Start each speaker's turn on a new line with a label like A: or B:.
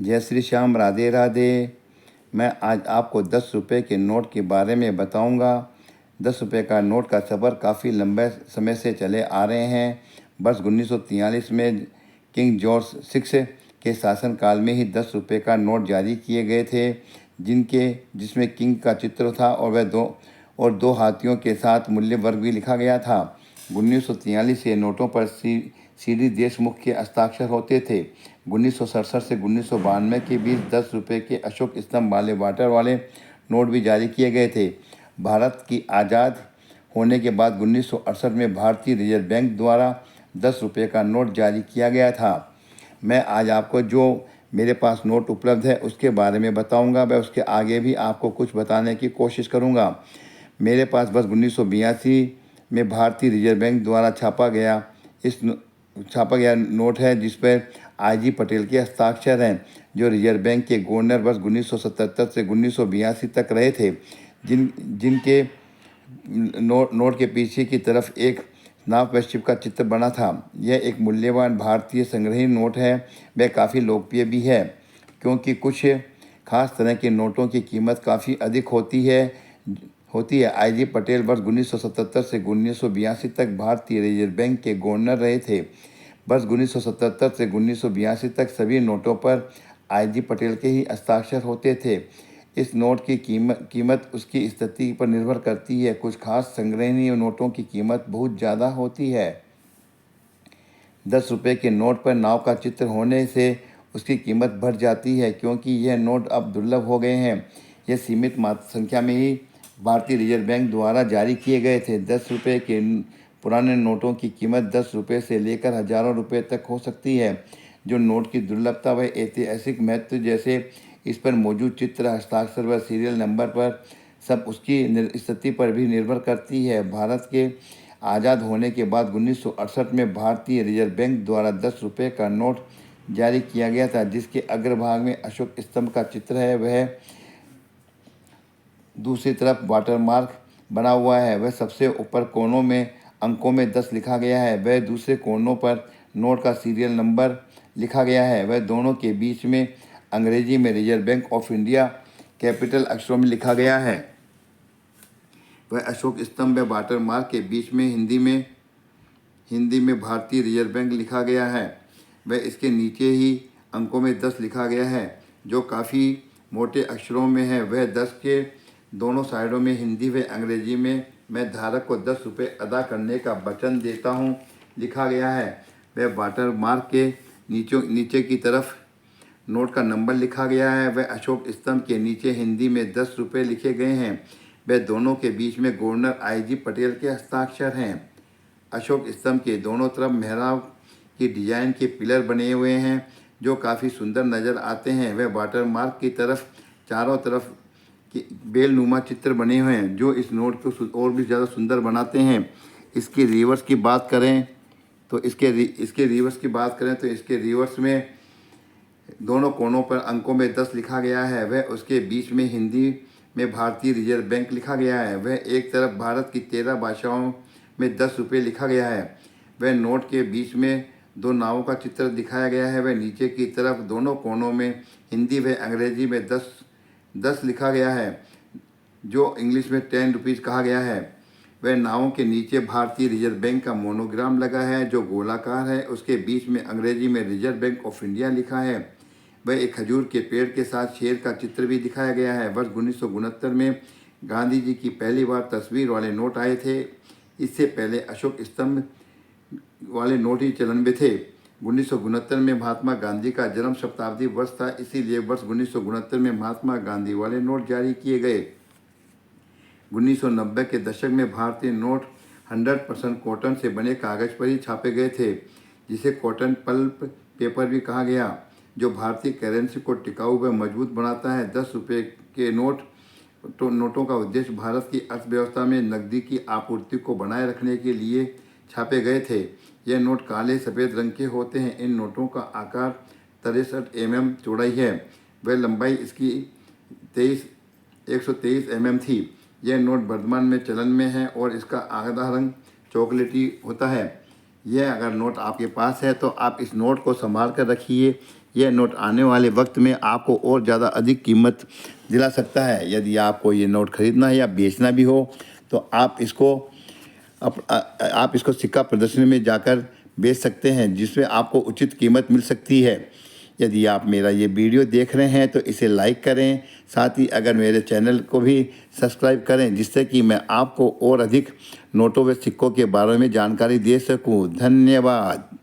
A: जय श्री श्याम, राधे राधे। मैं आज आपको 10 रुपये के नोट के बारे में बताऊंगा। 10 रुपये का नोट का सफ़र काफ़ी लंबे समय से चले आ रहे हैं। वर्ष 1943 में किंग जॉर्ज 6 के शासनकाल में ही 10 रुपये का नोट जारी किए गए थे, जिसमें किंग का चित्र था और दो हाथियों के साथ मूल्य वर्ग भी लिखा गया था। 1943 के नोटों पर सीडी देशमुख के हस्ताक्षर होते थे। 1967 से 1992 के बीच 10 रुपये के अशोक स्तंभ वाले वाटर वाले नोट भी जारी किए गए थे। भारत की आज़ाद होने के बाद 1968 में भारतीय रिजर्व बैंक द्वारा 10 रुपये का नोट जारी किया गया था। मैं आज आपको जो मेरे पास नोट उपलब्ध है उसके बारे में बताऊंगा। मैं उसके आगे भी आपको कुछ बताने की कोशिश करूंगा। मेरे पास बस 1982 में भारतीय रिजर्व बैंक द्वारा छापा गया नोट है, जिस पर आईजी पटेल के हस्ताक्षर हैं, जो रिजर्व बैंक के गवर्नर वर्ष 1977 से 1982 तक रहे थे। जिनके नोट के पीछे की तरफ एक नाव व शिप का चित्र बना था। यह एक मूल्यवान भारतीय संग्रही नोट है। वह काफ़ी लोकप्रिय भी है, क्योंकि कुछ खास तरह के नोटों की कीमत काफ़ी अधिक होती है। आईजी पटेल वर्ष 1977 से 1982 तक भारतीय रिजर्व बैंक के गवर्नर रहे थे। वर्ष 1977 से 1982 तक सभी नोटों पर आईजी पटेल के ही हस्ताक्षर होते थे। इस नोट की कीमत उसकी स्थिति पर निर्भर करती है। कुछ खास संग्रहणीय नोटों की कीमत बहुत ज़्यादा होती है। 10 रुपये के नोट पर नाव का चित्र होने से उसकी कीमत बढ़ जाती है, क्योंकि यह नोट अब दुर्लभ हो गए हैं। यह सीमित संख्या में ही भारतीय रिजर्व बैंक द्वारा जारी किए गए थे। 10 रुपये के पुराने नोटों की कीमत 10 रुपये से लेकर हजारों रुपये तक हो सकती है। जो नोट की दुर्लभता व ऐतिहासिक महत्व, जैसे इस पर मौजूद चित्र, हस्ताक्षर व सीरियल नंबर पर, सब उसकी स्थिति पर भी निर्भर करती है। भारत के आज़ाद होने के बाद 1968 में भारतीय रिजर्व बैंक द्वारा 10 रुपये का नोट जारी किया गया था, जिसके अग्रभाग में अशोक स्तंभ का चित्र है। वह दूसरी तरफ वाटरमार्क बना हुआ है। वह सबसे ऊपर कोनों में अंकों में 10 लिखा गया है। वह दूसरे कोनों पर नोट का सीरियल नंबर लिखा गया है। वह दोनों के बीच में अंग्रेजी में reserve bank of India capital अक्षरों में लिखा गया है। वह अशोक स्तंभ व वाटरमार्क के बीच में हिंदी में भारतीय रिजर्व बैंक लिखा गया है। वह इसके नीचे ही अंकों में 10 लिखा गया है, जो काफ़ी मोटे अक्षरों में है। वह 10 के दोनों साइडों में हिंदी व अंग्रेजी में मैं धारक को 10 रुपये अदा करने का वचन देता हूँ लिखा गया है। वह वाटरमार्क के नीचे की तरफ नोट का नंबर लिखा गया है। वह अशोक स्तंभ के नीचे हिंदी में 10 रुपये लिखे गए हैं। वह दोनों के बीच में गवर्नर आईजी पटेल के हस्ताक्षर हैं। अशोक स्तंभ के दोनों तरफ मेहराब की डिजाइन के पिलर बने हुए हैं, जो काफ़ी सुंदर नज़र आते हैं। वह वाटरमार्क की तरफ चारों तरफ बेलनुमा चित्र बने हुए हैं, जो इस नोट को और भी ज़्यादा सुंदर बनाते हैं। इसके रिवर्स की बात करें तो इसके रिवर्स में दोनों कोनों पर अंकों में 10 लिखा गया है। वह उसके बीच में हिंदी में भारतीय रिजर्व बैंक लिखा गया है। वह एक तरफ भारत की 13 भाषाओं में 10 रुपये लिखा गया है। वह नोट के बीच में 2 नावों का चित्र दिखाया गया है। वह नीचे की तरफ दोनों कोनों में हिंदी व अंग्रेजी में 10 लिखा गया है, जो इंग्लिश में 10 रुपीज़ कहा गया है। वह नावों के नीचे भारतीय रिजर्व बैंक का मोनोग्राम लगा है, जो गोलाकार है। उसके बीच में अंग्रेजी में रिजर्व बैंक ऑफ इंडिया लिखा है। वह एक खजूर के पेड़ के साथ शेर का चित्र भी दिखाया गया है। वर्ष 1969 में गांधी जी की पहली बार तस्वीर वाले नोट आए थे। इससे पहले अशोक स्तंभ वाले नोट ही चलन में थे। 1969 में महात्मा गांधी का जन्म शताब्दी वर्ष था, इसीलिए वर्ष 1969 में महात्मा गांधी वाले नोट जारी किए गए। 1990 के दशक में भारतीय नोट 100% कॉटन से बने कागज़ पर ही छापे गए थे, जिसे कॉटन पल्प पेपर भी कहा गया, जो भारतीय करेंसी को टिकाऊ व मजबूत बनाता है। 10 रुपये के नोटों का उद्देश्य भारत की अर्थव्यवस्था में नकदी की आपूर्ति को बनाए रखने के लिए छापे गए थे। यह नोट काले सफ़ेद रंग के होते हैं। इन नोटों का आकार 63 mm चौड़ाई है। वह लंबाई इसकी 123 mm थी। यह नोट वर्तमान में चलन में है और इसका आधा रंग चॉकलेटी होता है। यह अगर नोट आपके पास है तो आप इस नोट को संभाल कर रखिए। यह नोट आने वाले वक्त में आपको और ज़्यादा अधिक कीमत दिला सकता है। यदि आपको ये नोट खरीदना है या बेचना भी हो तो आप इसको सिक्का प्रदर्शनी में जाकर बेच सकते हैं, जिसमें आपको उचित कीमत मिल सकती है। यदि आप मेरा ये वीडियो देख रहे हैं तो इसे लाइक करें, साथ ही अगर मेरे चैनल को भी सब्सक्राइब करें, जिससे कि मैं आपको और अधिक नोटों व सिक्कों के बारे में जानकारी दे सकूं। धन्यवाद।